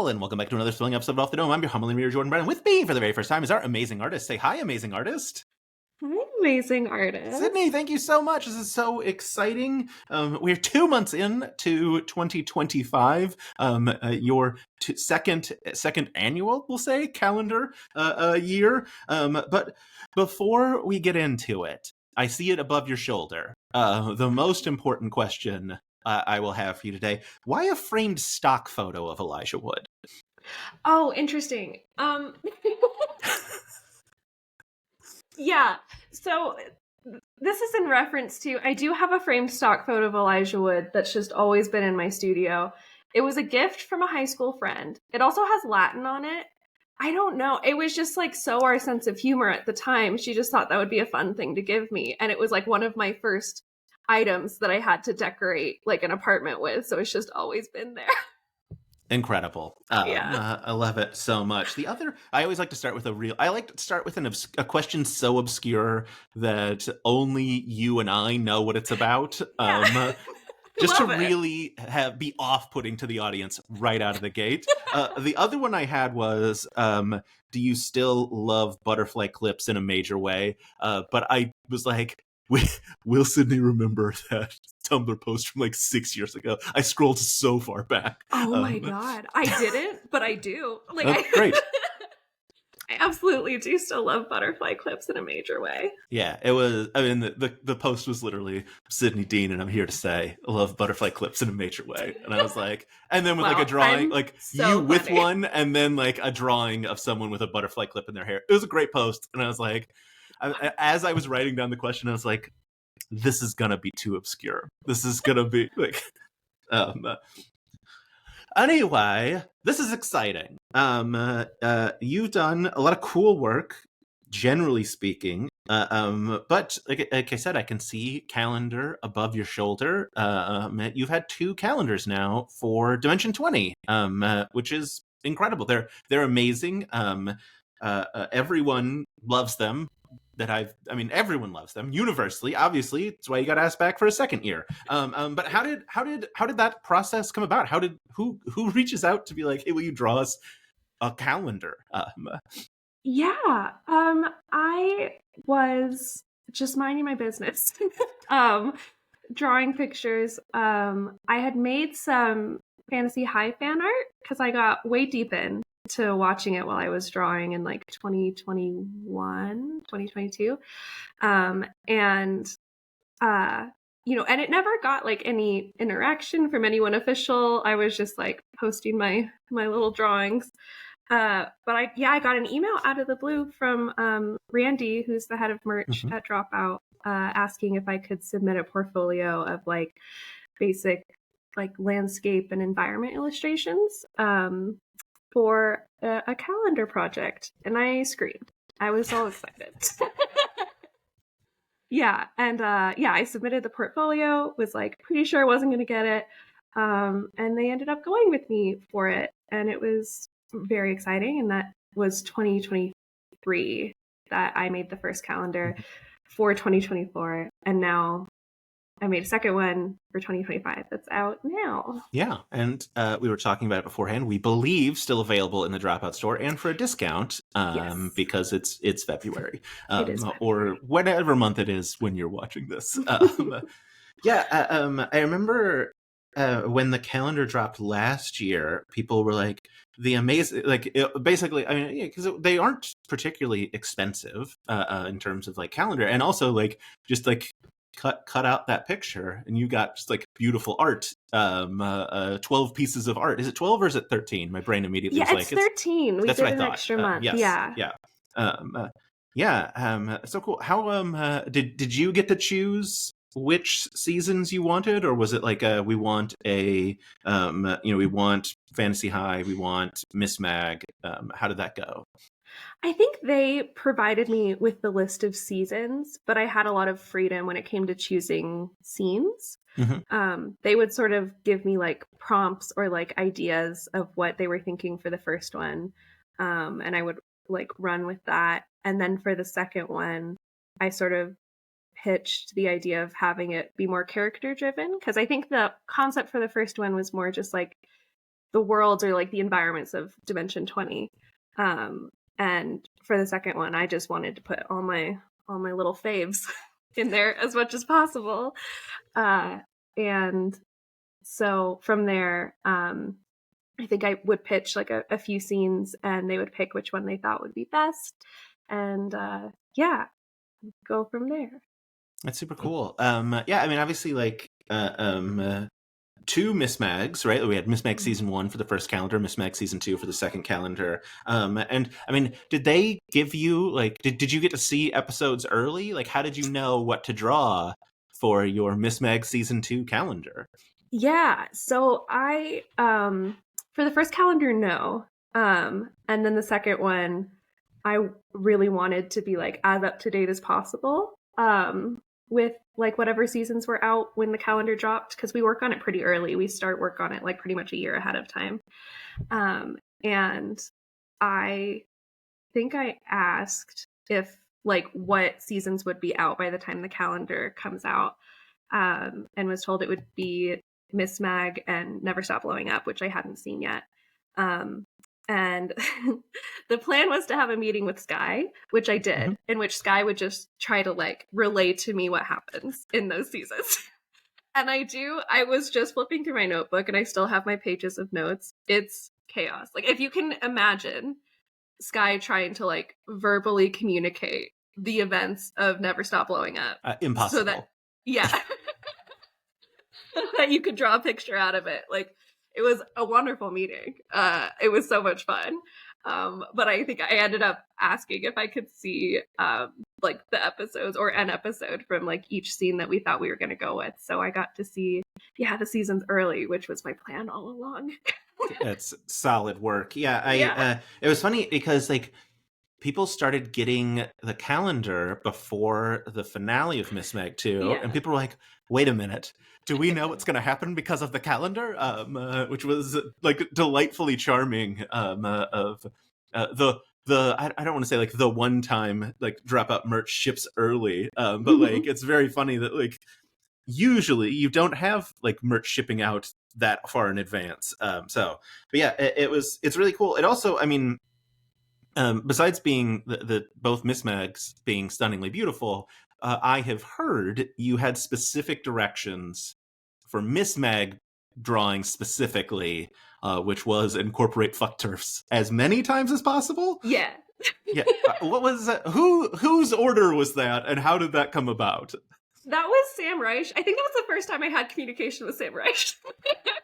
all, and welcome back to another thrilling episode of Off the Dome. I'm your humble mirror, Jordan Brennan. With me for the very first time is our amazing artist. Say hi, amazing artist. Hi, amazing artist. Sydney, thank you so much. This is so exciting. We're 2 months in to 2025. Your second annual, we'll say, calendar year. But before we get into it, I see it above your shoulder. The most important question I will have for you today: why a framed stock photo of Elijah Wood? Oh, interesting. Yeah, so this is in reference to, I do have a framed stock photo of Elijah Wood that's just always been in my studio. It was a gift from a high school friend. It also has Latin on it. I don't know. It was just like so our sense of humor at the time. She just thought that would be a fun thing to give me. And it was like one of my first items that I had to decorate like an apartment with. So it's just always been there. Incredible. I love it so much. I always like to start with a question so obscure that only you and I know what it's about. Just to really be off-putting to the audience right out of the gate. The other one I had was, do you still love butterfly clips in a major way? But I was like, will Sydney remember that Tumblr post from like 6 years ago? I scrolled so far back. Oh my God. I didn't, but I do. Great. I absolutely do still love butterfly clips in a major way. Yeah, it was. I mean, the post was literally Sydney Dean, and I'm here to say I love butterfly clips in a major way. And I was like, and then with like a drawing, like so you funny. With one, and then like a drawing of someone with a butterfly clip in their hair. It was a great post, and I was like, as I was writing down the question, I was like, this is gonna be too obscure. This is gonna be like, Anyway, this is exciting. You've done a lot of cool work, generally speaking. But like I said, I can see calendar above your shoulder. You've had 2 calendars now for Dimension 20, which is incredible. They're amazing. Everyone loves them. Everyone loves them universally. Obviously, it's why you got asked back for a second year. But how did that process come about? Who reaches out to be like, hey, will you draw us a calendar? I was just minding my business, drawing pictures. I had made some Fantasy High fan art because I got way deep into watching it while I was drawing in like 2022. And it never got like any interaction from anyone official. I was just like posting my little drawings. But I got an email out of the blue from Randy, who's the head of merch at Dropout, asking if I could submit a portfolio of like basic like landscape and environment illustrations for a calendar project. And I screamed. I was so excited. I submitted the portfolio, was like pretty sure I wasn't going to get it. And they ended up going with me for it. And it was very exciting. And that was 2023 that I made the first calendar for 2024. And now I made a second one for 2025 that's out now. Yeah, and we were talking about it beforehand. We believe still available in the Dropout store and for a discount because it's February, it is February. Or whatever month it is when you're watching this. I remember when the calendar dropped last year, people were like, the amazing, because they aren't particularly expensive in terms of like calendar, and also like just like cut out that picture and you got just like beautiful art. 12 pieces of art. Is it 12 or is it 13? My brain immediately was like, it's 13. We that's did what I an thought. Extra month. So cool. How did you get to choose which seasons you wanted, or was it like we want we want Fantasy High, we want MisMag? How did that go? I think they provided me with the list of seasons, but I had a lot of freedom when it came to choosing scenes. They would sort of give me like prompts or like ideas of what they were thinking for the first one. And I would like run with that. And then for the second one, I sort of pitched the idea of having it be more character driven, because I think the concept for the first one was more just like the worlds or like the environments of Dimension 20. And for the second one, I just wanted to put all my little faves in there as much as possible. And so from there, I think I would pitch like a few scenes, and they would pick which one they thought would be best, and go from there. That's super cool. Yeah, I mean, obviously, like, two MisMags, right? We had MisMag season 1 for the first calendar, MisMag season 2 for the second calendar. And I mean, did they give you like, did you get to see episodes early? Like, how did you know what to draw for your MisMag season 2 calendar? Yeah, so I for the first calendar, no. And then the second one, I really wanted to be like as up to date as possible. With like whatever seasons were out when the calendar dropped, because we work on it pretty early. We start work on it like pretty much a year ahead of time. And I think I asked if like what seasons would be out by the time the calendar comes out, and was told it would be MisMag and Never Stop Blowing Up, which I hadn't seen yet. And the plan was to have a meeting with Sky, which I did, in which Sky would just try to like relay to me what happens in those seasons. And I was just flipping through my notebook, and I still have my pages of notes. It's chaos. Like, if you can imagine Sky trying to like verbally communicate the events of Never Stop Blowing Up. Impossible. So that, yeah. That you could draw a picture out of it. Like, it was a wonderful meeting. It was so much fun. But I think I ended up asking if I could see like the episodes or an episode from like each scene that we thought we were going to go with. So I got to see, the seasons early, which was my plan all along. That's solid work. Yeah, it was funny because like people started getting the calendar before the finale of MisMag 2, and people were like, wait a minute, do we know what's going to happen because of the calendar? Which was like delightfully charming. Of the I don't want to say like the one time like Dropout merch ships early, but like it's very funny that like usually you don't have like merch shipping out that far in advance. But yeah, it's really cool. It also, I mean, besides being the both MisMags being stunningly beautiful, I have heard you had specific directions for MisMag drawing specifically, which was incorporate fuck TERFs as many times as possible. Yeah. Yeah. What was that? Whose order was that, and how did that come about? That was Sam Reich. I think that was the first time I had communication with Sam Reich.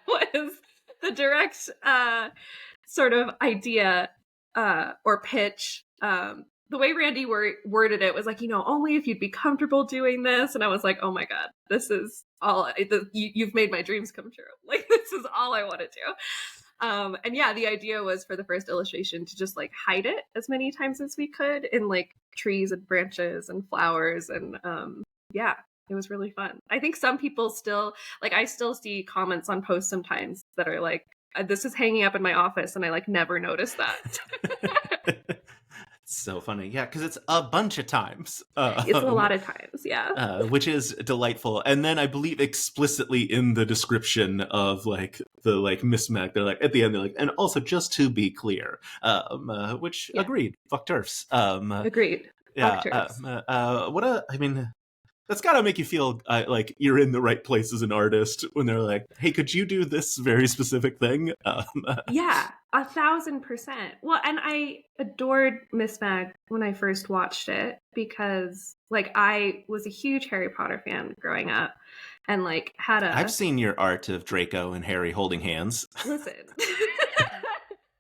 Was the direct sort of idea or pitch. The way Randy worded it was like, only if you'd be comfortable doing this. And I was like, oh my God, this is all, you've made my dreams come true. Like, this is all I want to do. And yeah, the idea was for the first illustration to just like hide it as many times as we could in like trees and branches and flowers. And it was really fun. I think some people still, like, I still see comments on posts sometimes that are like, this is hanging up in my office and I like never noticed that. So funny. Yeah, because it's a bunch of times. It's a lot of times, yeah. Which is delightful. And then I believe explicitly in the description of like the like MisMag, they're like at the end they're like, and also just to be clear, which agreed. Fuck TERFs. Agreed. Yeah. Fuck TERFs. I mean, that's got to make you feel like you're in the right place as an artist when they're like, hey, could you do this very specific thing? Yeah, 1,000%. Well, and I adored MisMag when I first watched it because like I was a huge Harry Potter fan growing up and like I've seen your art of Draco and Harry holding hands. Listen.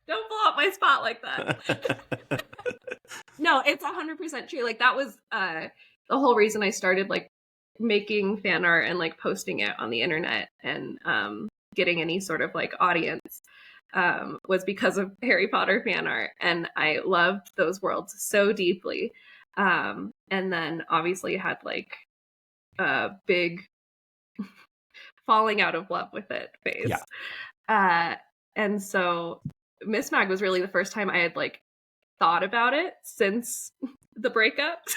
Don't blow up my spot like that. No, it's 100% true. Like that was the whole reason I started like making fan art and like posting it on the internet and getting any sort of like audience was because of Harry Potter fan art. And I loved those worlds so deeply. And then obviously had like a big falling out of love with it phase. Yeah. And so MisMag was really the first time I had like thought about it since the breakup.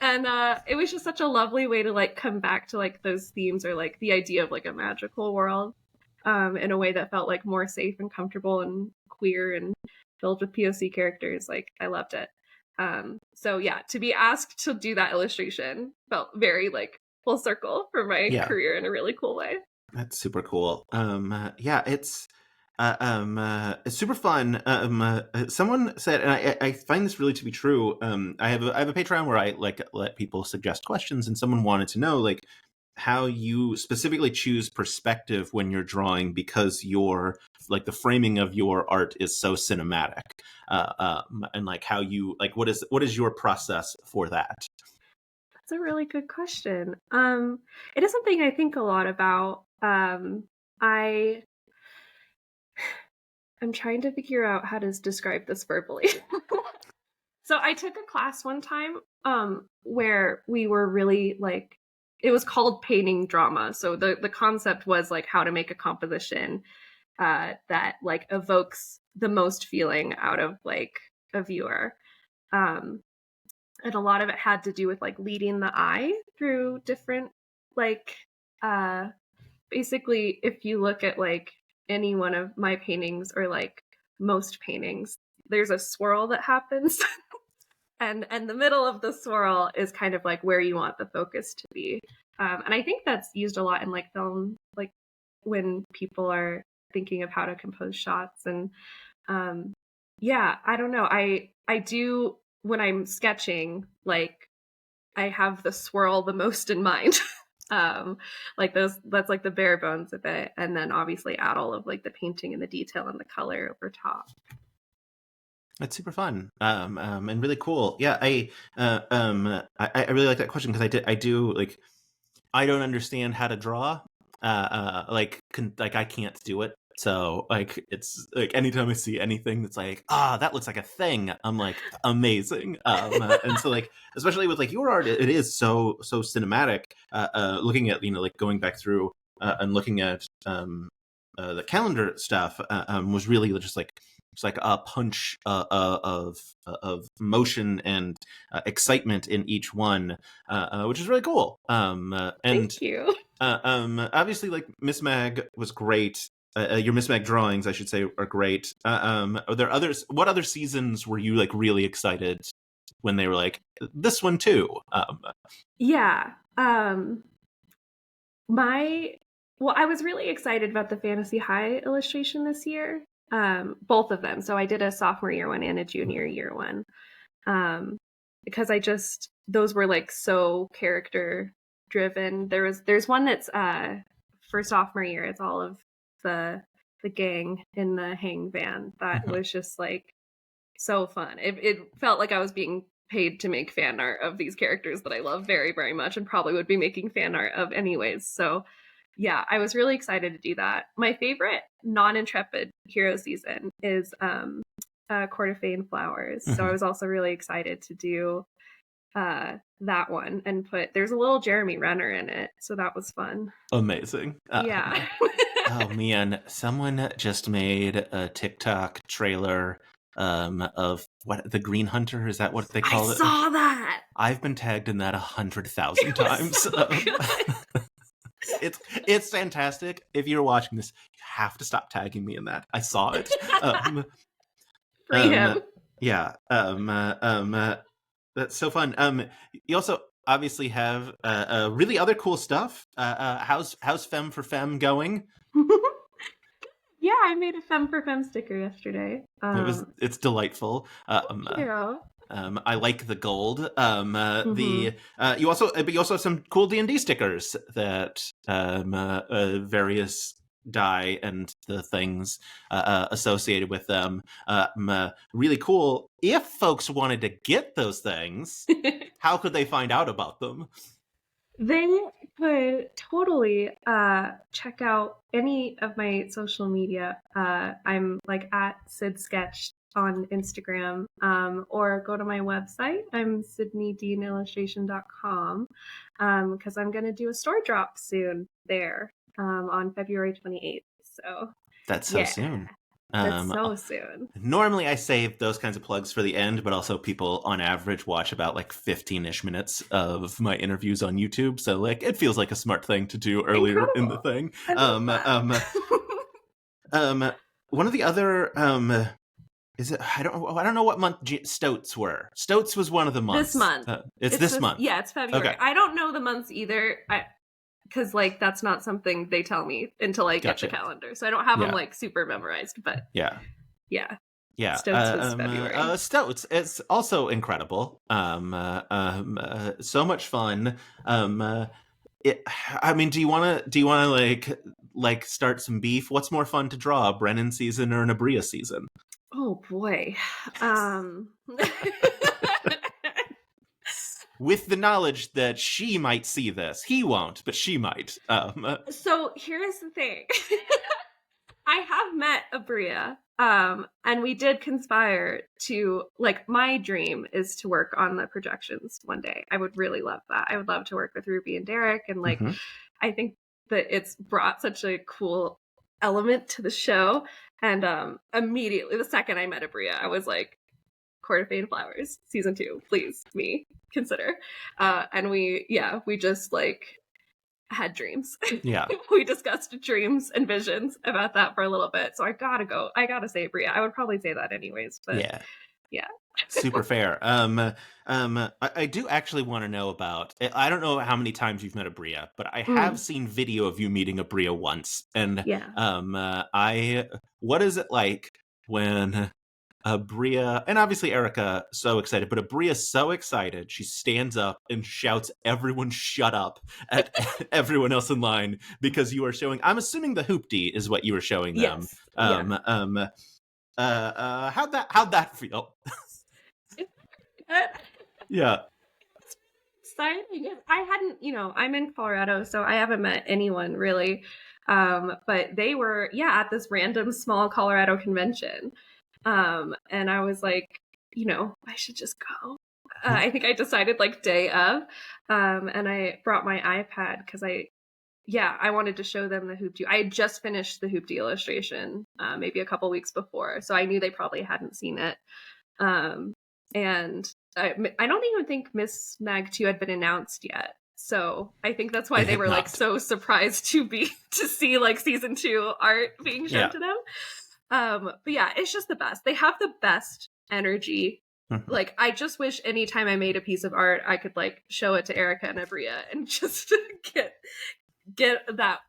And it was just such a lovely way to like come back to like those themes or like the idea of like a magical world. in a way that felt like more safe and comfortable and queer and filled with POC characters. Like, I loved it. So yeah, to be asked to do that illustration felt very like full circle for my career in a really cool way. That's super cool. Yeah, it's super fun. Someone said, and I find this really to be true. I have a Patreon where I like let people suggest questions, and someone wanted to know like how you specifically choose perspective when you're drawing, because your like the framing of your art is so cinematic, and like how you like what is your process for that? That's a really good question. It is something I think a lot about. I'm trying to figure out how to describe this verbally. So I took a class one time where we were really like, it was called painting drama. So the concept was like how to make a composition that like evokes the most feeling out of like a viewer. And a lot of it had to do with like leading the eye through different like basically if you look at like any one of my paintings or like most paintings, there's a swirl that happens. and the middle of the swirl is kind of like where you want the focus to be. And I think that's used a lot in like film, like when people are thinking of how to compose shots. And yeah, I don't know. I do, when I'm sketching, like I have the swirl the most in mind. Like that's like the bare bones of it, and then obviously add all of like the painting and the detail and the color over top. That's super fun, and really cool. Yeah, I really like that question because I do like I don't understand how to draw, like I can't do it. So like it's like anytime I see anything that's like that looks like a thing, I'm like amazing. And so like especially with like your art, it is so cinematic. Looking at like going back through and looking at the calendar stuff was really just like it's like a punch of motion and excitement in each one, which is really cool. And thank you. Obviously, like MisMag was great. Your MisMag drawings, I should say, are great. Are there others? What other seasons were you like really excited when they were like this one too? Yeah. I was really excited about the Fantasy High illustration this year. Both of them. So I did a sophomore year one and a junior year one. Because those were like so character driven. There's one that's for sophomore year, it's all of the gang in the hang van. That was just like so fun. It felt like I was being paid to make fan art of these characters that I love very, very much and probably would be making fan art of anyways. So yeah, I was really excited to do that. My favorite non-intrepid hero season is Court of Fey and Flowers. So I was also really excited to do that one and there's a little Jeremy Renner in it. So that was fun. Amazing. Yeah. Oh man, someone just made a TikTok trailer of what the Green Hunter, is that what they call it? I saw that. I've been tagged in that 100,000 times. So it's fantastic. If you're watching this, you have to stop tagging me in that. I saw it. Free him. Yeah. That's so fun. You also obviously have really other cool stuff. How's Femme for Femme going? Yeah, I made a Femme for Femme sticker yesterday. It's delightful. Yeah. I like the gold. You also have some cool D&D stickers that various die and the things associated with them. Really cool. If folks wanted to get those things, how could they find out about them? They could totally check out any of my social media. I'm like at Sid Sketch on Instagram, or go to my website. I'm sydneydeanillustration.com, because I'm going to do a store drop soon there on February 28th. So that's so soon. That's so soon. Normally I save those kinds of plugs for the end, but also people on average watch about like 15-ish minutes of my interviews on YouTube. So like it feels like a smart thing to do earlier in the thing. One of the other is it? I don't know what month Stoats were. Stoats was one of the months. This month. It's this month. Yeah, it's February. Okay. I don't know the months either. Because like that's not something they tell me until I get the calendar, so I don't have them like super memorized. But yeah. Stoats was February. Stoats is also incredible. So much fun. I mean, do you want to like start some beef? What's more fun to draw, a Brennan season or an Abria season? Oh boy. With the knowledge that she might see this. He won't, but she might. So here's the thing. I have met Abria, and we did conspire to, like, my dream is to work on the projections one day. I would really love that. I would love to work with Ruby and Derek, and, like, I think that it's brought such a cool element to the show, and immediately, the second I met Abria, I was like, Court of Fane Flowers, season 2, please, me, consider. And we just, like, had dreams. Yeah. We discussed dreams and visions about that for a little bit. So I gotta say Bria. I would probably say that anyways, but yeah. Super fair. I do actually want to know about, I don't know how many times you've met Abria, but I have seen video of you meeting Abria once. And what is it like when Abria, and obviously Erica, so excited, but Abria's so excited, she stands up and shouts, "Everyone shut up," at everyone else in line, because you are showing, I'm assuming the hoopty is what you were showing them. Yes. How'd that feel? Yeah. Exciting. I hadn't, I'm in Colorado, so I haven't met anyone really. But they were, at this random small Colorado convention. And I was like, I should just go. I think I decided like day of, and I brought my iPad because I wanted to show them the hoopty. I had just finished the hoopty illustration, maybe a couple weeks before, so I knew they probably hadn't seen it. And I don't even think MisMag 2 had been announced yet. So I think that's why they were like so surprised to see like season 2 art being shown to them. But yeah, it's just the best. They have the best energy. Like, I just wish anytime I made a piece of art, I could like show it to Erica and Abria and just get that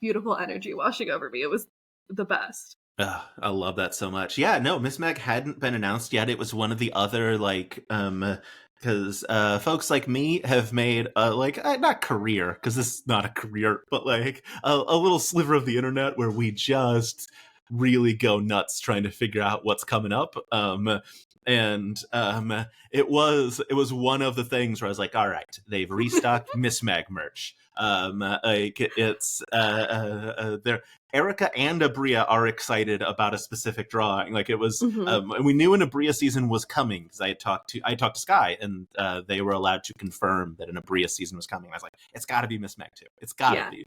beautiful energy washing over me. It was the best. I love that so much. Yeah, no, MisMag hadn't been announced yet. It was one of the other like because folks like me have made not career, because this is not a career, but like a little sliver of the internet where we just really go nuts trying to figure out what's coming up. It was one of the things where I was like, all right, they've restocked MisMag merch. Erica and Abria are excited about a specific drawing. Like, it was, and we knew an Abria season was coming because I talked to Sky, and they were allowed to confirm that an Abria season was coming. I was like, it's got to be MisMag 2. It's got to be,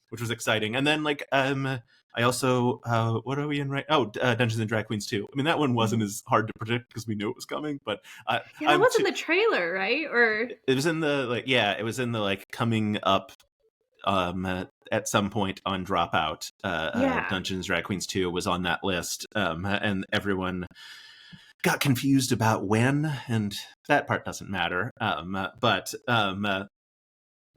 which was exciting. And then like, I also, what are we in right? Oh, Dungeons and Drag Queens 2. I mean, that one wasn't as hard to predict because we knew it was coming, but that was in the trailer, right? Or it was in the it was in the coming up at some point on Dropout. Dungeons and Drag Queens 2 was on that list, and everyone got confused about when, and that part doesn't matter.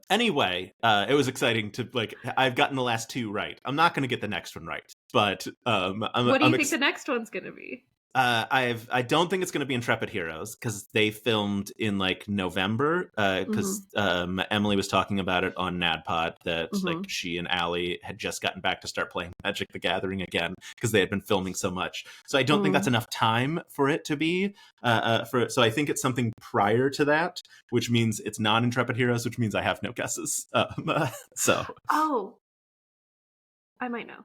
Anyway, it was exciting to I've gotten the last 2 right. I'm not going to get the next one right, but what do you think the next one's going to be? I don't think it's going to be Intrepid Heroes because they filmed in November. Because Emily was talking about it on NADPOD that she and Allie had just gotten back to start playing Magic the Gathering again because they had been filming so much. So I don't think that's enough time for it to be. So I think it's something prior to that, which means it's not Intrepid Heroes, which means I have no guesses. Oh. I might know.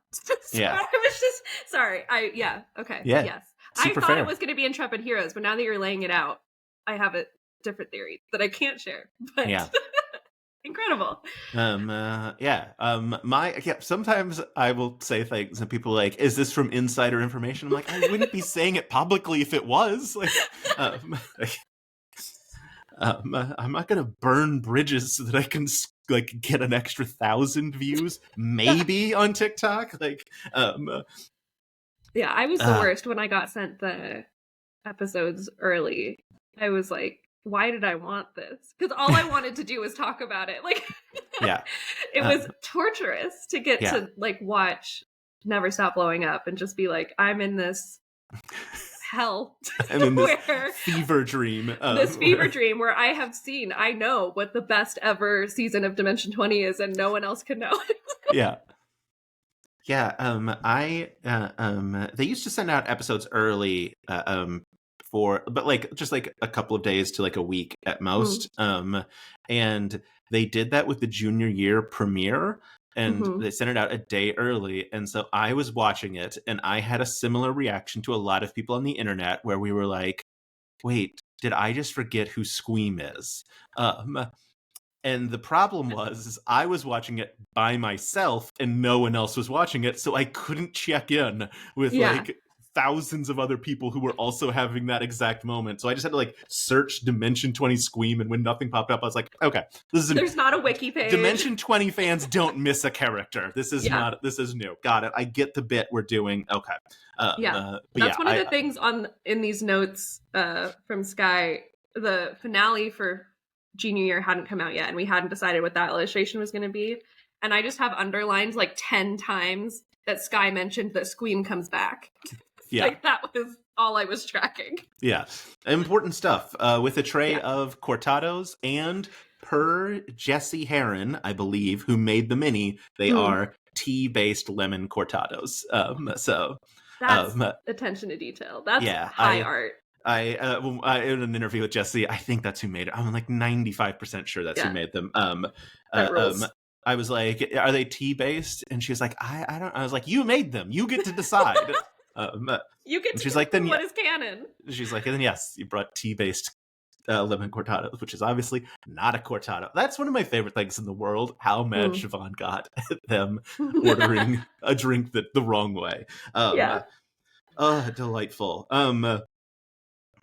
Yeah. I was just sorry. Okay. Yeah. Yes. Super I thought fair. It was going to be Intrepid Heroes, but now that you're laying it out, I have a different theory that I can't share. But incredible. Sometimes I will say things and people are like, is this from insider information? I'm like, I wouldn't be saying it publicly if it was. I'm not going to burn bridges so that I can like get an extra 1,000 views, maybe on TikTok. Like, yeah, I was the worst when I got sent the episodes early. I was like, why did I want this? Because all I wanted to do was talk about it. Like, yeah, it was torturous to get yeah. to like watch Never Stop Blowing Up and just be like, I'm in this hell. I'm in this fever dream. This fever dream where I know what the best ever season of Dimension 20 is, and no one else can know. Yeah. Yeah, they used to send out episodes early, but like just like a couple of days to like a week at most. And they did that with the junior year premiere, and they sent it out a day early. And so I was watching it, and I had a similar reaction to a lot of people on the internet, where we were like, "Wait, did I just forget who Squeam is?" And the problem was I was watching it by myself and no one else was watching it. So I couldn't check in with like thousands of other people who were also having that exact moment. So I just had to like search Dimension 20 Squeam. And when nothing popped up, I was like, okay, there's not a wiki page. Dimension 20 fans don't miss a character. This is this is new. Got it. I get the bit we're doing. Okay. That's one of the things in these notes from Sky. The finale for junior year hadn't come out yet, and we hadn't decided what that illustration was going to be. And I just have underlined like 10 times that Sky mentioned that Squeam comes back. Yeah. Like that was all I was tracking. Yeah. Important stuff. With a tray of cortados, and per Jesse Heron, I believe, who made the mini, they are tea-based lemon cortados. So that's attention to detail. That's high art. I in an interview with Jesse, I think that's who made it. I'm like 95% sure that's who made them. I was like, are they tea based? And she was like, I don't. I was like, you made them. You get to decide. You get to she's like, then what is canon? She's like, and then yes, you brought tea based lemon cortados, which is obviously not a cortado. That's one of my favorite things in the world. How mad Siobhan got at them ordering a drink the wrong way. Delightful.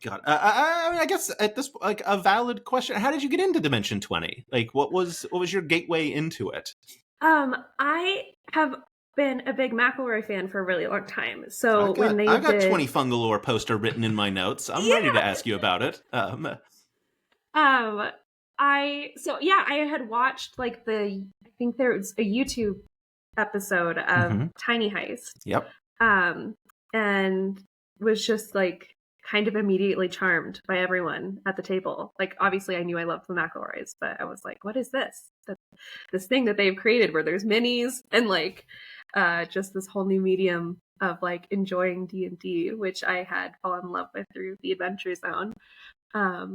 God, I mean, I guess at this like a valid question. How did you get into Dimension 20? Like, what was your gateway into it? I have been a big McElroy fan for a really long time. So I got 20 Fungalore poster written in my notes. I'm ready to ask you about it. I had watched like I think there was a YouTube episode of Tiny Heist. Yep. And was just like kind of immediately charmed by everyone at the table. Like, obviously I knew I loved the McElroys, but I was like, what is this? This thing that they've created where there's minis and like just this whole new medium of like enjoying D&D, which I had fallen in love with through the Adventure Zone. I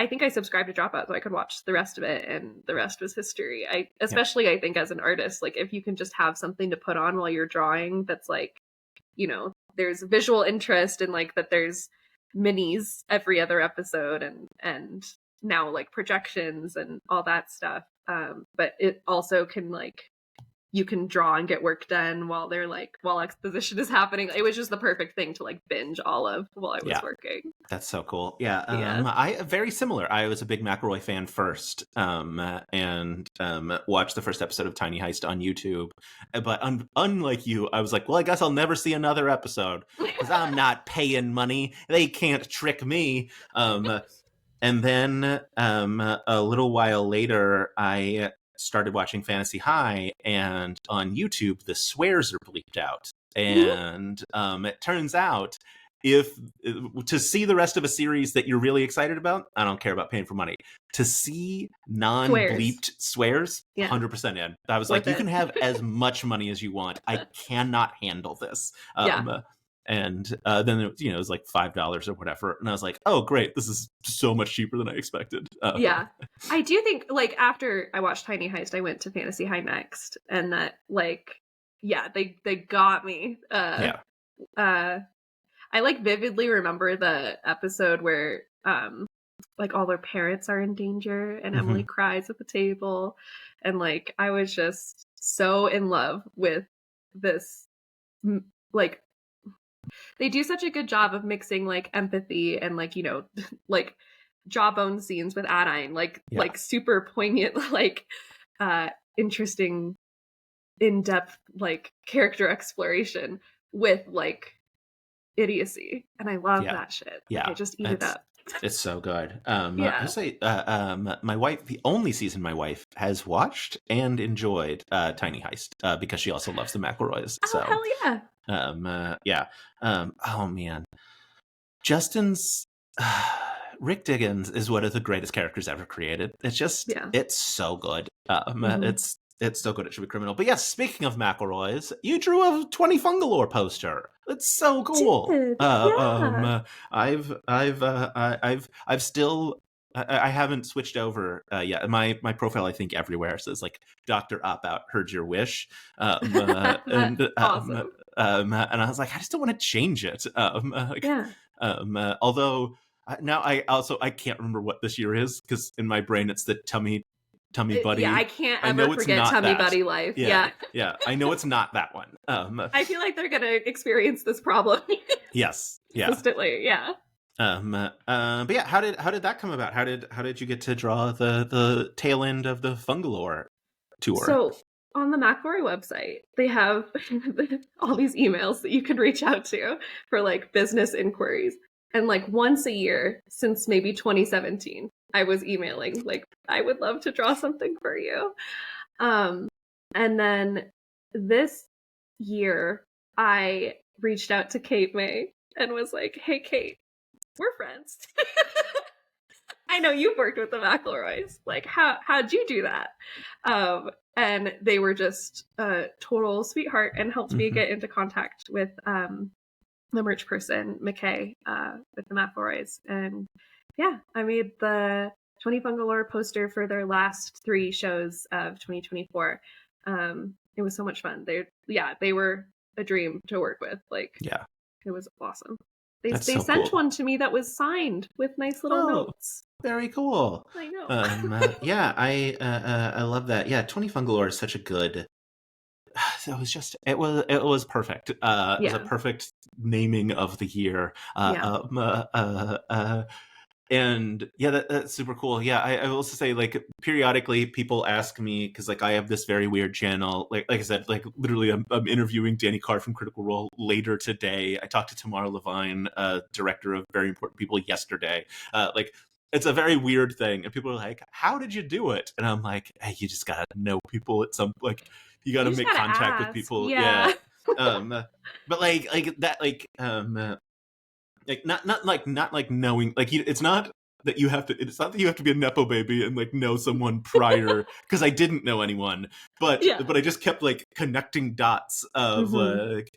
think I subscribed to Dropout so I could watch the rest of it, and the rest was history. I think as an artist, like if you can just have something to put on while you're drawing that's like, you know, there's visual interest and like that there's minis every other episode and now like projections and all that stuff. But it also can like, you can draw and get work done while exposition is happening. It was just the perfect thing to like binge all of while I was working. That's so cool. I very similar. I was a big McElroy fan first, and watched the first episode of Tiny Heist on YouTube. But unlike you, I was like, well, I guess I'll never see another episode because I'm not paying money. They can't trick me. And then a little while later, I started watching Fantasy High, and on YouTube the swears are bleeped out, and it turns out to see the rest of a series that you're really excited about, I don't care about paying for money. To see non-bleeped swears, 100% in. I was like, you can have as much money as you want. I cannot handle this. And then it was like $5 or whatever, and I was like, "Oh, great! This is so much cheaper than I expected." I do think like after I watched Tiny Heist, I went to Fantasy High next, and that they got me. I like vividly remember the episode where like all their parents are in danger, and Emily cries at the table, and like I was just so in love with this like. They do such a good job of mixing like empathy and like, you know, like jawbone scenes with Adine, like super poignant, like interesting, in-depth like character exploration with like idiocy, and I love that shit. Like, I just eat it up. It's so good. I say, my wife, the only season my wife has watched and enjoyed, Tiny Heist, because she also loves the McElroys. Oh, So, hell yeah. Oh man, Justin's Rick Diggins is one of the greatest characters ever created. It's just, it's so good. It's so good it should be criminal. But yes, speaking of McElroys, you drew a 20 Fungalore poster. It's so cool. I've still I haven't switched over yet. My profile, I think, everywhere says like Dr. Dropout heard your wish. And awesome. And I was like, I just don't want to change it. Although now I can't remember what this year is, because in my brain it's the tummy buddy. Yeah, I can't ever forget tummy buddy life. Yeah. I know it's not that one. I feel like they're gonna experience this problem. Yes. Consistently. Yeah. But yeah, how did that come about? How did you get to draw the tail end of the Fungalore tour? So on the McElroy website, they have all these emails that you can reach out to for like business inquiries. And like once a year since maybe 2017, I was emailing like, I would love to draw something for you. And then this year I reached out to Kate May and was like, hey, Kate, we're friends. I know you've worked with the McElroys. Like, how'd you do that? And they were just a total sweetheart and helped me get into contact with the merch person, McKay, with the McElroys. And yeah, I made the 20 Fungalore poster for their last 3 shows of 2024. It was so much fun. They were a dream to work with. Like, it was awesome. They sent one to me that was signed with nice little notes. Very cool. I know. I love that. Yeah, 20 Fungalore is such a good. It was perfect. It was a perfect naming of the year. And that's super cool. Yeah, I will also say, like, periodically people ask me, because like I have this very weird channel. Like I said, like literally I'm interviewing Danny Carr from Critical Role later today. I talked to Tamara Levine, director of Very Important People, yesterday. Like, it's a very weird thing, and people are like, "How did you do it?" And I'm like, "Hey, you just gotta know people at some like." You got to make contact with people. Yeah. But like that, like not knowing, like, it's not that you have to, it's not that you have to be a Nepo baby and like know someone prior, because I didn't know anyone, but I just kept like connecting dots of like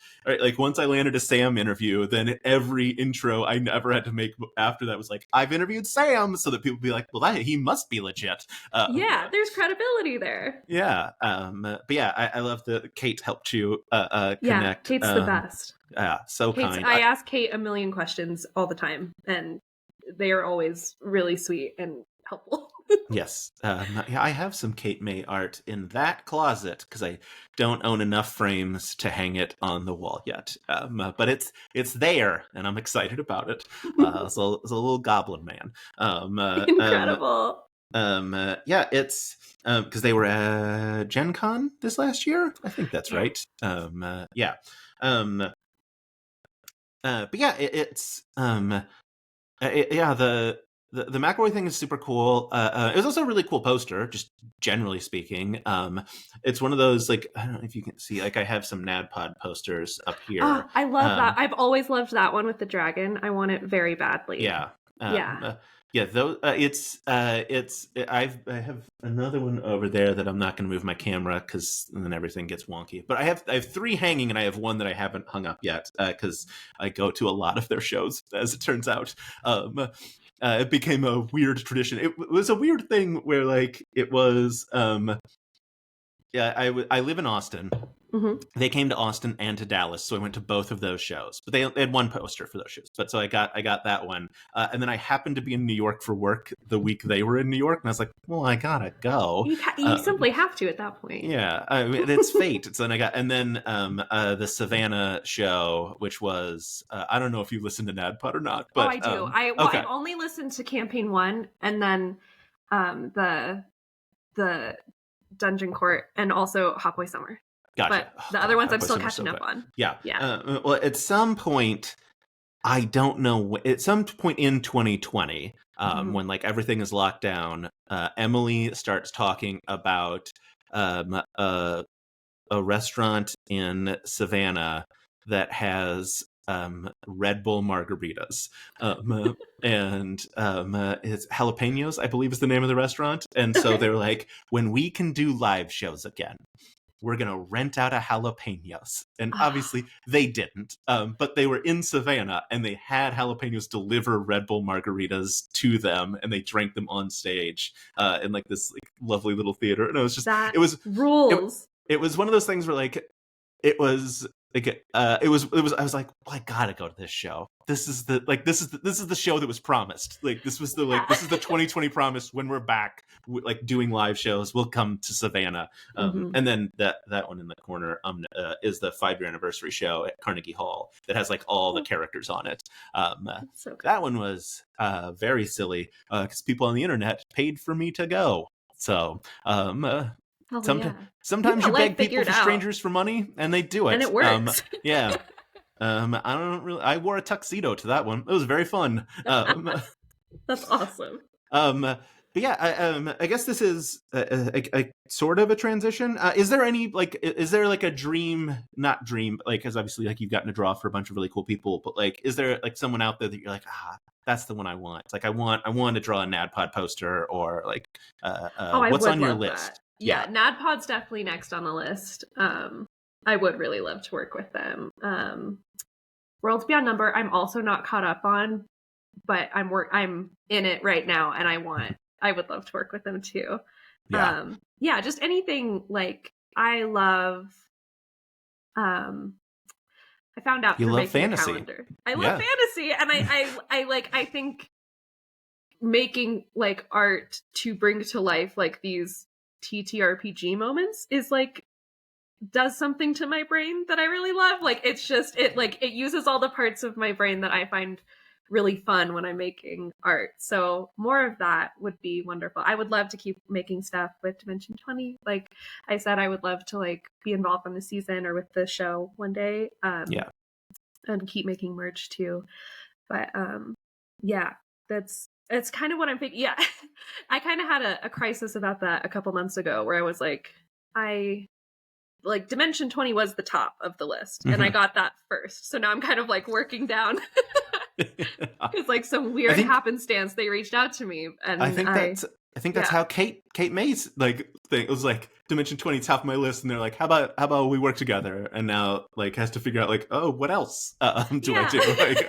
once I landed a Sam interview, then every intro I never had to make after that was like, I've interviewed Sam, so that people would be like, well, he must be legit. There's credibility there. But yeah, I love that Kate helped you connect. Kate's the best. Yeah, so kind. I ask Kate a million questions all the time, and they are always really sweet and helpful. Yes. I have some Kate May art in that closet because I don't own enough frames to hang it on the wall yet. But it's there, and I'm excited about it. It's a little goblin man. Incredible. It's because they were at Gen Con this last year. I think that's right. But yeah, it's the McElroy thing is super cool. It was also a really cool poster, just generally speaking. It's one of those, like, I don't know if you can see, like, I have some NADPOD posters up here. Oh, I love that. I've always loved that one with the dragon. I want it very badly. I have another one over there that I'm not going to move my camera because then everything gets wonky. But I have 3 hanging, and I have one that I haven't hung up yet because I go to a lot of their shows, as it turns out. It became a weird tradition. It was a weird thing where, like, it was I live in Austin, They came to Austin and to Dallas, so I went to both of those shows. But they had one poster for those shows. But so I got that one, and then I happened to be in New York for work the week they were in New York, and I was like, well, I gotta go. You simply have to at that point. Yeah, I mean, it's fate. So then the Savannah show, which was I don't know if you listened to NADPOD or not, but I do. I've only listened to campaign 1, and then the Dungeon Court, and also Hot Boy Summer. Gotcha. But the other ones I'm still catching up on. Yeah. Well, at some point, I don't know, at some point in 2020, when like everything is locked down, Emily starts talking about a restaurant in Savannah that has Red Bull margaritas, and it's Jalapenos, I believe is the name of the restaurant. And so they're like, when we can do live shows again, we're going to rent out a Jalapenos. And obviously they didn't, but they were in Savannah and they had Jalapenos deliver Red Bull margaritas to them, and they drank them on stage in like this like lovely little theater. And it was just, it was rules. It was one of those things where like, it was like, I was like, well, I gotta go to this show. This is the show that was promised. Like this was this is the 2020 promise. When we're back, like doing live shows, we'll come to Savannah. And then that one in the corner is the 5-year anniversary show at Carnegie Hall that has like all the characters on it. So cool. That one was very silly because people on the internet paid for me to go. So sometimes you beg people for strangers for money, and they do it, and it works. I wore a tuxedo to that one. It was very fun. That's awesome. But yeah, I guess this is a sort of a transition. Is there any is there like a dream? Not dream, like because obviously like you've gotten to draw for a bunch of really cool people, but like, is there like someone out there that you're like, that's the one I want? It's like I want to draw a NADPOD poster, or like what's on your list? That. Yeah, NADPOD's definitely next on the list. I would really love to work with them. Worlds Beyond Number, I'm also not caught up on, but I'm in it right now, and I would love to work with them too. Yeah, just anything like I love. I found out you for love making fantasy. A calendar. I love fantasy, and I think making like art to bring to life like these TTRPG moments is like does something to my brain that I really love. Like it's just it uses all the parts of my brain that I find really fun when I'm making art. So more of that would be wonderful. I would love to keep making stuff with Dimension 20. Like I said, I would love to like be involved in the season or with the show one day. And keep making merch too. But it's kind of what I'm thinking. Yeah, I kind of had a crisis about that a couple months ago where I was like, Dimension 20 was the top of the list, and I got that first. So now I'm kind of like working down because like some weird happenstance they reached out to me, and I think that's how Kate May's like thing. It was like Dimension 20 top of my list, and they're like, how about we work together? And now like has to figure out like, oh, what else do I do? Like,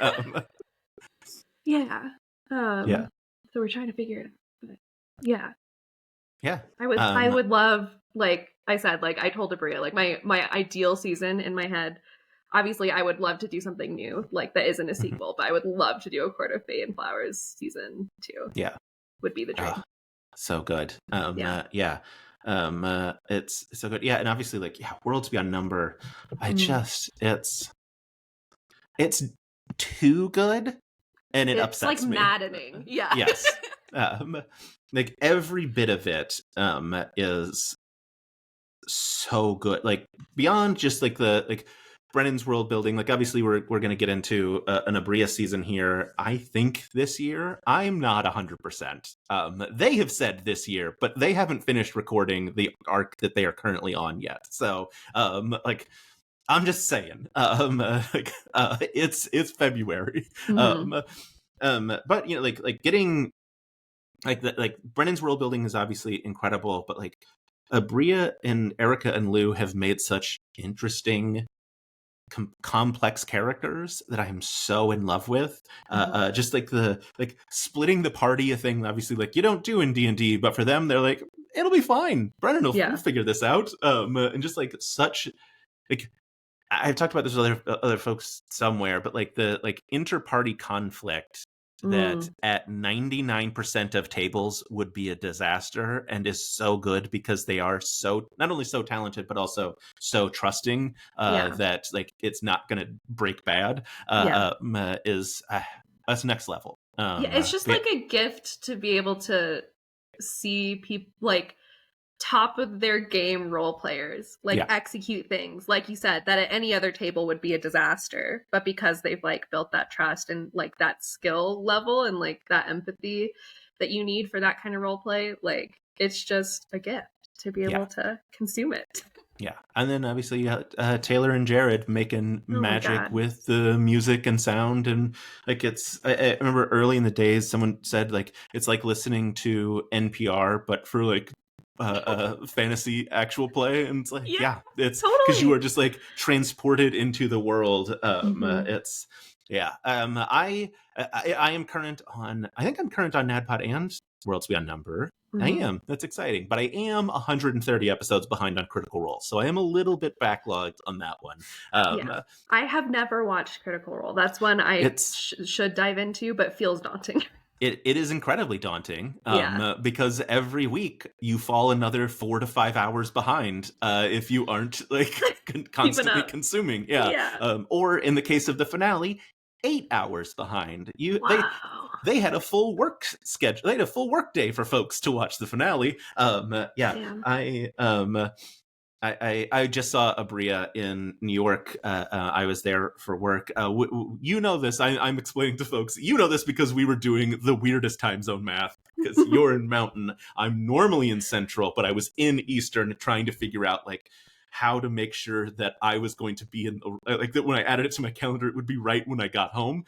so we're trying to figure it out. But I would love, like I said, like I told Abria, like my ideal season in my head, obviously I would love to do something new like that isn't a sequel, but I would love to do a Court of Fate and Flowers season 2. Would be the dream. So good. It's so good. And obviously like Worlds Beyond Number, it's too good. And it upsets me. It's like maddening. Yeah. Yes. Like every bit of it is so good. Like beyond just like Brennan's world building. Like obviously we're going to get into an Abria season here. I think this year. I'm not 100%. They have said this year, but they haven't finished recording the arc that they are currently on yet. So I'm just saying, it's February. But like getting like Brennan's world building is obviously incredible, but like Abria and Erica and Lou have made such interesting, complex characters that I am so in love with. Just like the splitting the party a thing. Obviously, like you don't do in D&D, but for them, they're like, it'll be fine. Brennan will we'll figure this out. And just like such like I've talked about this with other folks somewhere, but like the inter-party conflict that at 99% of tables would be a disaster and is so good because they are so not only so talented but also so trusting that like it's not going to break bad is that's next level. It's just like a gift to be able to see people like top of their game role players like execute things like you said that at any other table would be a disaster, but because they've like built that trust and like that skill level and like that empathy that you need for that kind of role play, like it's just a gift to be able to consume it. Yeah, and then obviously you got Taylor and Jared making magic with the music and sound, and like I remember early in the days someone said like it's like listening to NPR but for like fantasy actual play, and it's like it's because you are just like transported into the world. It's I am current on NADPOD and Worlds Beyond Number. I am. That's exciting. But I am 130 episodes behind on Critical Role, so I am a little bit backlogged on that one. I have never watched Critical Role. That's one I should dive into, but feels daunting. It is incredibly daunting because every week you fall another 4 to 5 hours behind if you aren't like constantly consuming. Or in the case of the finale, 8 hours behind. They had a full work schedule. They had a full work day for folks to watch the finale. I just saw Abria in New York. I was there for work. You know this. I'm explaining to folks. You know this because we were doing the weirdest time zone math. Because you're in Mountain. I'm normally in Central, but I was in Eastern trying to figure out like how to make sure that I was going to be in like that when I added it to my calendar, it would be right when I got home.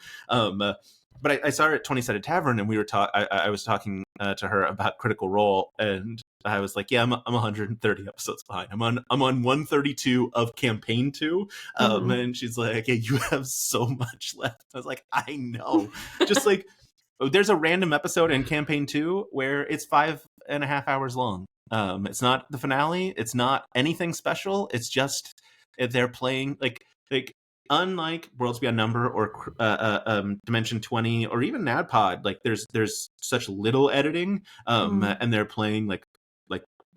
But I saw her at 20-Sided Tavern, and we were I was talking to her about Critical Role, and I was like, "Yeah, I'm 130 episodes behind. I'm on 132 of campaign 2." And she's like, "Yeah, you have so much left." I was like, "I know." Just like there's a random episode in campaign 2 where it's 5.5 hours long. It's not the finale. It's not anything special. It's just they're playing like unlike Worlds Beyond Number or Dimension 20 or even NADPOD, like there's such little editing, and they're playing like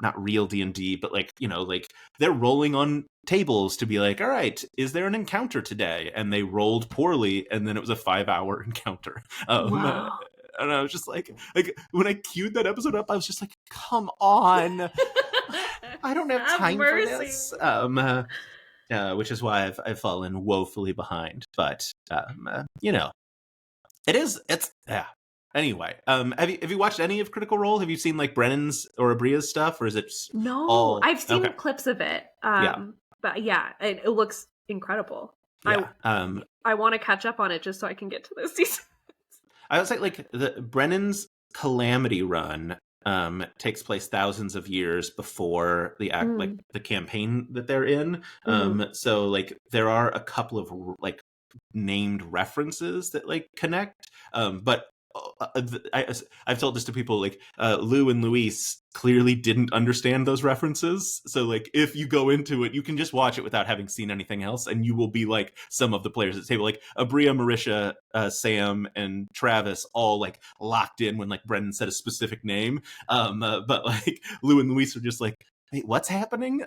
not real D&D, but like like they're rolling on tables to be like, all right, is there an encounter today? And they rolled poorly, and then it was a 5-hour encounter. Wow. And I was just like when I queued that episode up, I was just like, come on, I don't have time for this. Which is why I've fallen woefully behind. But it's Anyway, have you watched any of Critical Role? Have you seen like Brennan's or Abria's stuff, or is it no? I've seen clips of it. But it looks incredible. I want to catch up on it just so I can get to those seasons. I would say like the Brennan's Calamity run takes place thousands of years before the like the campaign that they're in. So like there are a couple of like named references that like connect, but I've told this to people like Lou and Luis clearly didn't understand those references, so like if you go into it you can just watch it without having seen anything else, and you will be like some of the players at the table, like Abria, Marisha, Sam and Travis all like locked in when like Brendan said a specific name, but like Lou and Luis were just like, wait, what's happening?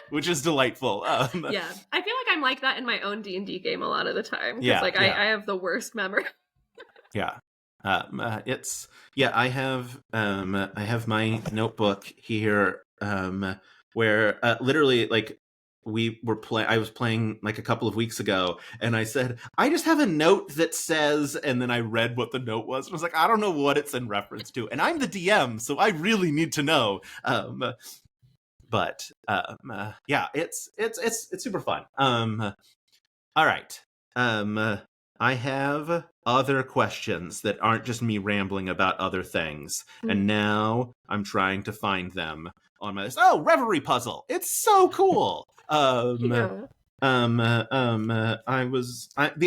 Which is delightful. I feel like I'm like that in my own D&D game a lot of the time, because I have the worst memory. I have my notebook here, where literally like I was playing like a couple of weeks ago, and I said, I just have a note that says, and then I read what the note was, and I was like, I don't know what it's in reference to, and I'm the DM, so I really need to know. But it's super fun. All right. I have other questions that aren't just me rambling about other things. And now I'm trying to find them on my list. Oh, Reverie Puzzle. It's so cool. The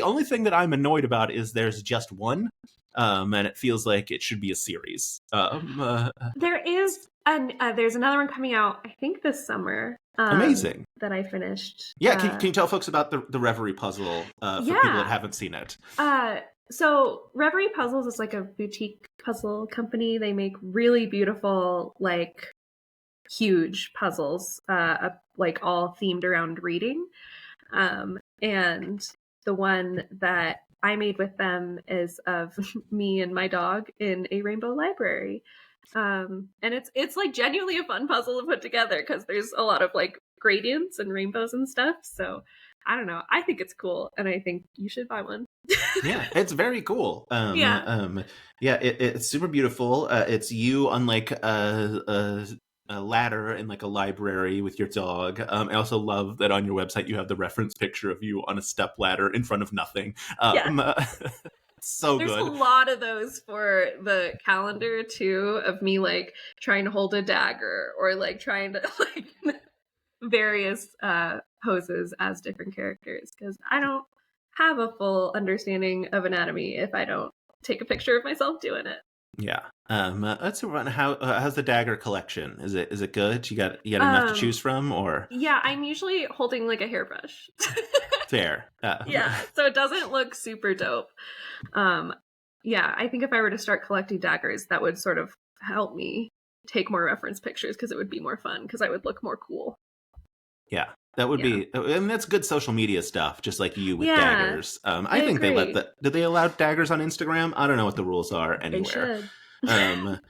only thing that I'm annoyed about is there's just one. and it feels like it should be a series. There is there's another one coming out, I think this summer. Amazing. That I finished. Yeah, can you tell folks about the Reverie puzzle for people that haven't seen it? So Reverie Puzzles is like a boutique puzzle company. They make really beautiful, like huge puzzles, like all themed around reading. And the one that I made with them is of me and my dog in a rainbow library. And it's like genuinely a fun puzzle to put together because there's a lot of like gradients and rainbows and stuff. So I don't know. I think it's cool, and I think you should buy one. Yeah, it's very cool. It's super beautiful. It's you on like a ladder in like a library with your dog. I also love that on your website you have the reference picture of you on a step ladder in front of nothing. So There's good. A lot of those for the calendar too, of me like trying to hold a dagger or like trying to like various poses as different characters, because I don't have a full understanding of anatomy if I don't take a picture of myself doing it. Yeah. Let's run. How's the dagger collection? Is it good? You got enough to choose from, or? Yeah, I'm usually holding like a hairbrush. Fair. Yeah, so it doesn't look super dope. Yeah, I think if I were to start collecting daggers, that would sort of help me take more reference pictures because it would be more fun because I would look more cool. Yeah, that would be. I mean, that's good social media stuff. Just like you with daggers. I think agree. they let the. Did they allow daggers on Instagram? I don't know what the rules are anywhere. They should.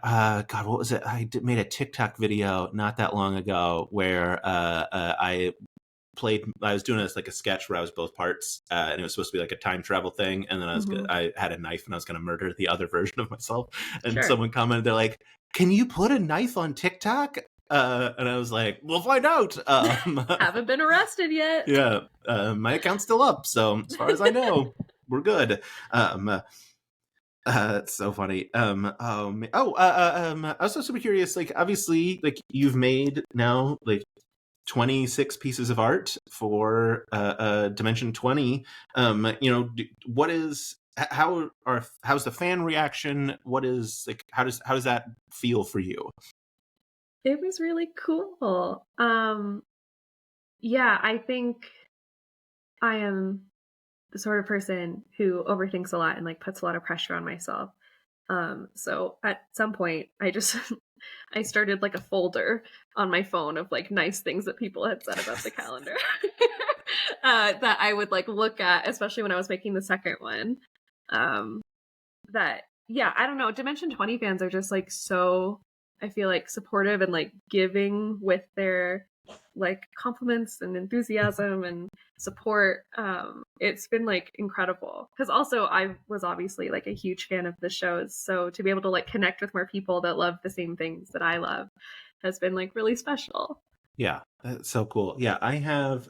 God, what was it? Made a TikTok video not that long ago where I was doing this like a sketch where I was both parts, and it was supposed to be like a time travel thing, and then I had a knife and I was going to murder the other version of myself, and someone commented, they're like, "Can you put a knife on TikTok?" And I was like, "We'll find out." Haven't been arrested yet. Yeah, my account's still up, so as far as I know, we're good. It's so funny. I was also super curious. Like, obviously, like you've made now like 26 pieces of art for Dimension 20. How's the fan reaction? What is like? How does that feel for you? It was really cool. Yeah, I think I am the sort of person who overthinks a lot and like puts a lot of pressure on myself. So at some point I just I started like a folder on my phone of like nice things that people had said about the calendar that I would like look at, especially when I was making the second one. I don't know, Dimension 20 fans are just like so, I feel like, supportive and like giving with their like compliments and enthusiasm and support. It's been like incredible because also I was obviously like a huge fan of the shows, so to be able to like connect with more people that love the same things that I love has been like really special. Yeah, that's so cool. Yeah, I have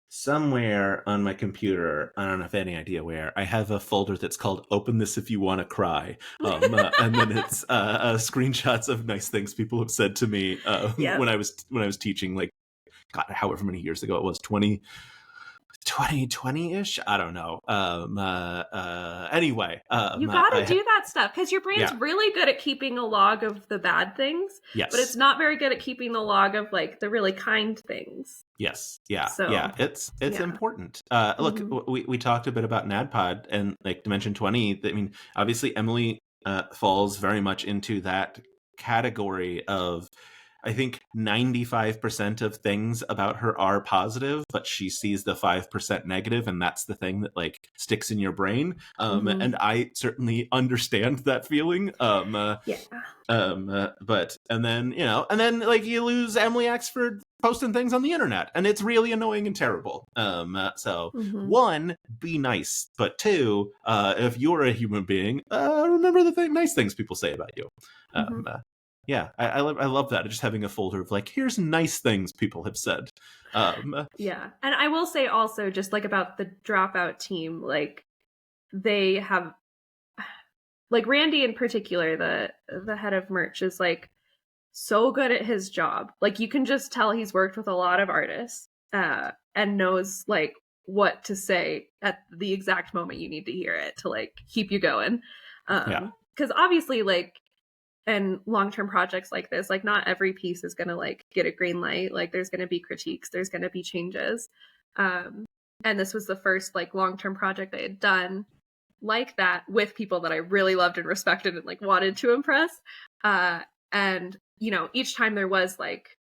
somewhere on my computer, I don't have any idea where, I have a folder that's called "Open This If You Want to Cry," and then it's screenshots of nice things people have said to me when I was teaching, like, God, however many years ago it was, 2020-ish, I don't know. Anyway, you gotta do that stuff because your brain's really good at keeping a log of the bad things, but it's not very good at keeping the log of like the really kind things. It's important. Look, we talked a bit about NADPOD and like Dimension 20. I mean, obviously Emily falls very much into that category of, I think 95% of things about her are positive, but she sees the 5% negative, and that's the thing that like sticks in your brain. And I certainly understand that feeling. But and then like you lose Emily X for posting things on the internet, and it's really annoying and terrible. One, be nice, but two, if you're a human being, remember the nice things people say about you. Yeah, I love that. Just having a folder of like, here's nice things people have said. Yeah, and I will say also just like about the Dropout team, like they have, like Randy in particular, the head of merch, is like so good at his job. Like you can just tell he's worked with a lot of artists and knows like what to say at the exact moment you need to hear it to like keep you going. Because obviously, like, and long-term projects like this, like, not every piece is gonna like get a green light. Like, there's gonna be critiques, there's gonna be changes. And this was the first like long-term project I had done like that with people that I really loved and respected and like wanted to impress. And you know, each time there was like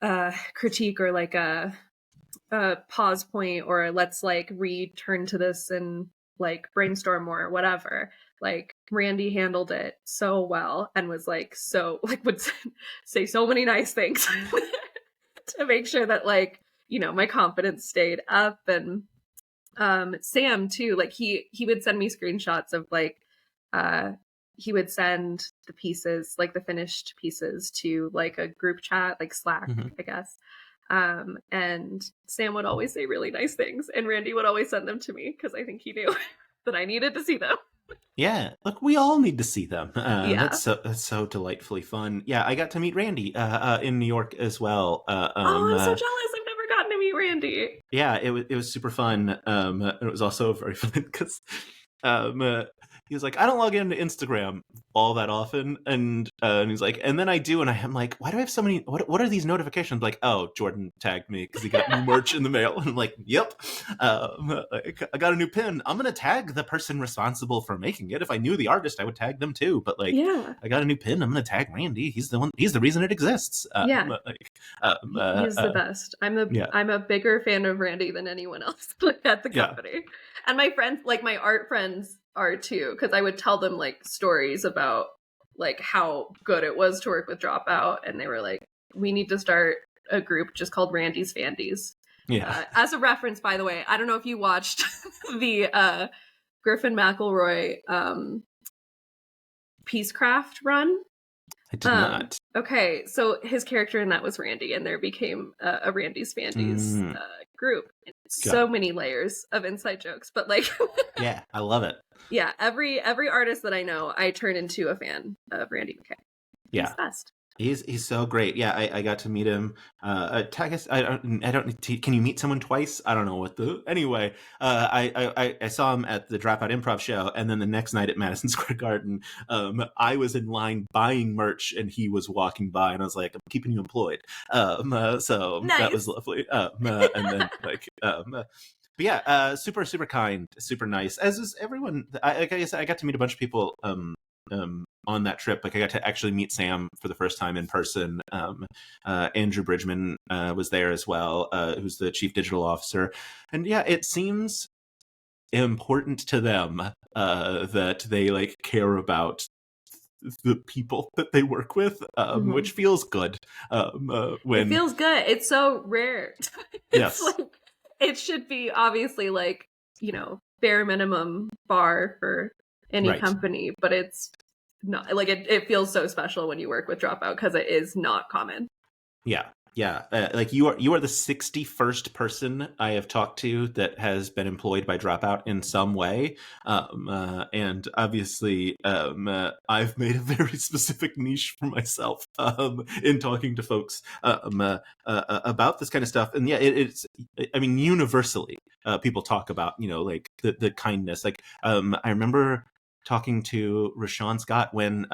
a critique or like a pause point or let's like return to this and like brainstorm more or whatever, like Randy handled it so well and was like so like would say so many nice things to make sure that like, you know, my confidence stayed up. And Sam too, like he would send me screenshots of like he would send the pieces, like the finished pieces, to like a group chat, like Slack, I guess. And Sam would always say really nice things, and Randy would always send them to me because I think he knew that I needed to see them. Yeah, look, we all need to see them. Yeah. That's so delightfully fun. Yeah, I got to meet Randy in New York as well. Oh, I'm so jealous. I've never gotten to meet Randy. Yeah, it was super fun. It was also very fun because he was like, I don't log into Instagram all that often, and he's like, and then I do, and I'm like, why do I have so many? What are these notifications? Like, oh, Jordan tagged me because he got new merch in the mail, and I'm like, yep, I got a new pin. I'm gonna tag the person responsible for making it. If I knew the artist, I would tag them too. But like, yeah, I got a new pin. I'm gonna tag Randy. He's the one. He's the reason it exists. Yeah, he's the best. I'm a bigger fan of Randy than anyone else at the company, and my friends, like my art friends, are too, because I would tell them like stories about like how good it was to work with Dropout, and they were like, we need to start a group just called Randy's Fandies. Yeah. As a reference, by the way, I don't know if you watched the Griffin McElroy Peacecraft run. I did not. Okay, so his character in that was Randy, and there became a Randy's Fandies group. So many layers of inside jokes, but like, yeah, I love it. Yeah, every artist that I know, I turn into a fan of Randy McKay. Yeah, he's best. He's so great. Yeah, I got to meet him. I guess I don't. Can you meet someone twice? I don't know what the. Anyway, I saw him at the Dropout Improv show, and then the next night at Madison Square Garden, I was in line buying merch, and he was walking by, and I was like, "I'm keeping you employed." So nice. That was lovely. And then like. But yeah, super kind, super nice. As is everyone. I guess I got to meet a bunch of people. On that trip, like I got to actually meet Sam for the first time in person. Andrew Bridgman was there as well, who's the chief digital officer. And yeah, it seems important to them that they like care about the people that they work with, which feels good. When it feels good. It's so rare. Yes. Like, it should be obviously like, you know, bare minimum bar for any company, but it's not like it feels so special when you work with Dropout because it is not common. Yeah. Like you are the 61st person I have talked to that has been employed by Dropout in some way, and obviously I've made a very specific niche for myself in talking to folks about this kind of stuff. And yeah, it's I mean, universally people talk about, you know, like the kindness. Like I remember talking to Rashawn Scott when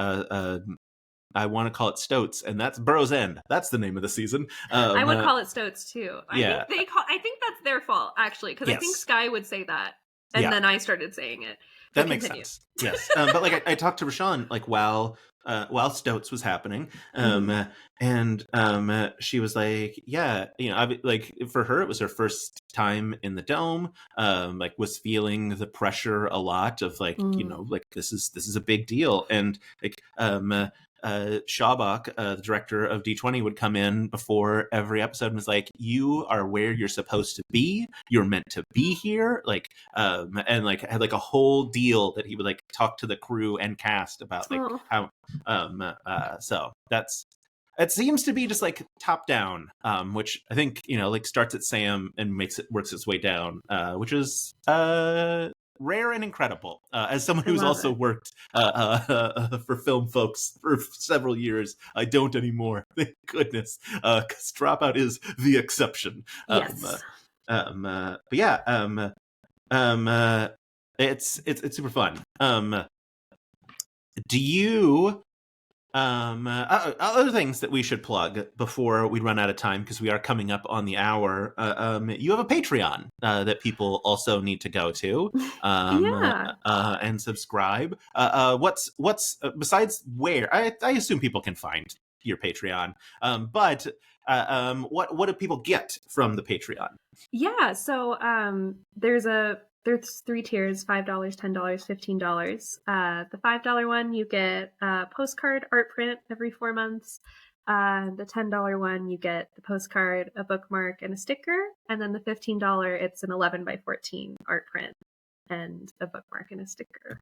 I want to call it Stoats, and that's Burrow's End. That's the name of the season. I would call it Stoats too. Yeah. I think that's their fault actually, because I think Sky would say that, and then I started saying it. That makes sense. Yes, but like I talked to Rashawn like while Stoats was happening, and she was like, yeah, you know, like for her it was her first time in the Dome, like was feeling the pressure a lot of like, you know, like this is a big deal, and like Shabak, the director of D20, would come in before every episode and was like, you are where you're supposed to be. You're meant to be here. Like, and like had like a whole deal that he would like talk to the crew and cast about like how, so it seems to be just like top down, which I think, you know, like starts at Sam and works its way down, which is, rare and incredible. As someone who's also worked for film folks for several years, I don't anymore. Thank goodness, because Dropout is the exception. Yes. But yeah, it's super fun. Do you other things that we should plug before we run out of time, because we are coming up on the hour? You have a Patreon that people also need to go to and subscribe. What's besides where? I assume people can find your Patreon, but what do people get from the Patreon? Yeah, so there's 3 tiers: $5, $10, $15. The $5 one, you get a postcard art print every 4 months. The $10 one, you get the postcard, a bookmark, and a sticker. And then the $15, it's an 11x14 art print and a bookmark and a sticker.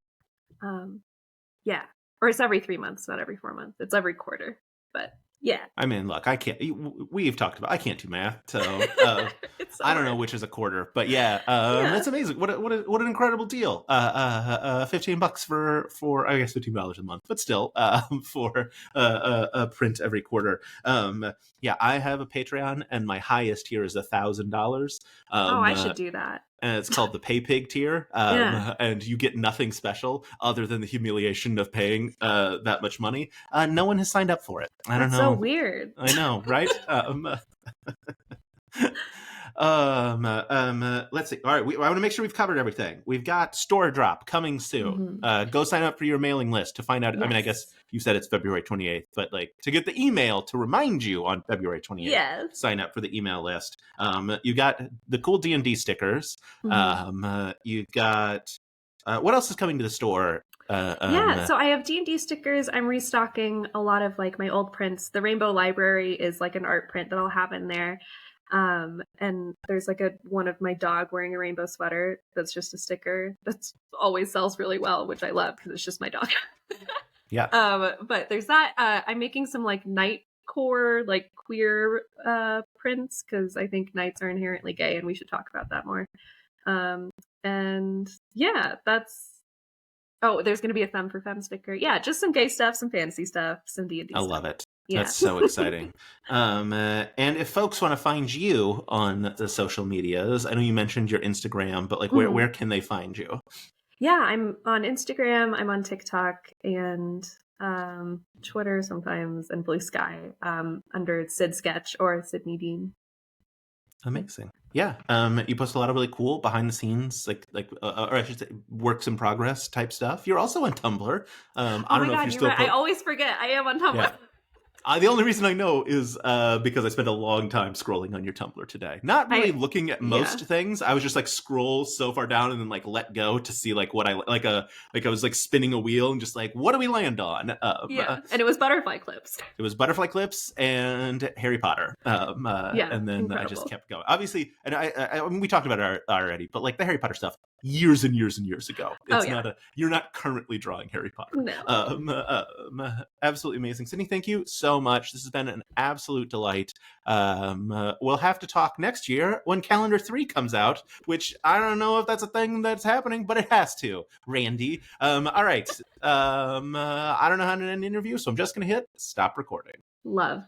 Yeah, or it's every 3 months, not every 4 months. It's every quarter, but yeah. I mean, look, I can't. We've talked about. I can't do math, so I don't know which is a quarter. But yeah, that's amazing. What an incredible deal. $15 for I guess $15 a month, but still for a print every quarter. Yeah, I have a Patreon, and my highest tier is $1,000. I should do that. And it's called the Pay Pig tier. And you get nothing special other than the humiliation of paying that much money. No one has signed up for it. I don't know. So weird. I know, right? Let's see. All right, I want to make sure we've covered everything. We've got Store Drop coming soon. Go sign up for your mailing list to find out. Yes. I mean, I guess you said it's February 28th, but like to get the email to remind you on February 28th. Yes. Sign up for the email list. You got the cool D&D stickers. You got what else is coming to the store? So I have D&D stickers. I'm restocking a lot of like my old prints. The Rainbow Library is like an art print that I'll have in there. And there's like one of my dog wearing a rainbow sweater that's just a sticker that's always sells really well, which I love because it's just my dog. Yeah. But there's that. I'm making some like night core, like queer prints because I think knights are inherently gay and we should talk about that more. And yeah, that's. Oh, there's going to be a Femme for Femme sticker. Yeah, just some gay stuff, some fantasy stuff, some D&D stuff. I love it. Yeah. That's so exciting. And if folks want to find you on the social medias, I know you mentioned your Instagram, but like where can they find you? Yeah, I'm on Instagram, I'm on TikTok, and Twitter sometimes, and Blue Sky under Sid Sketch or Sydney Dean. Amazing. Yeah. You post a lot of really cool behind the scenes, or I should say works in progress type stuff. You're also on Tumblr. I don't know if you're still right. I always forget. I am on Tumblr. Yeah. The only reason I know is because I spent a long time scrolling on your Tumblr today. Not really looking at most things. I was just like scroll so far down and then like let go to see like what I was like spinning a wheel and just like, what do we land on? And it was butterfly clips. It was butterfly clips and Harry Potter. And then incredible. I just kept going. Obviously, and I mean, we talked about it already, but like the Harry Potter stuff, years and years and years ago. It's you're not currently drawing Harry Potter. No. Absolutely amazing. Sydney, thank you so much. This has been an absolute delight. We'll have to talk next year when Calendar 3 comes out, which I don't know if that's a thing that's happening, but it has to. Randy. All right. I don't know how to end an interview, so I'm just going to hit stop recording. Love.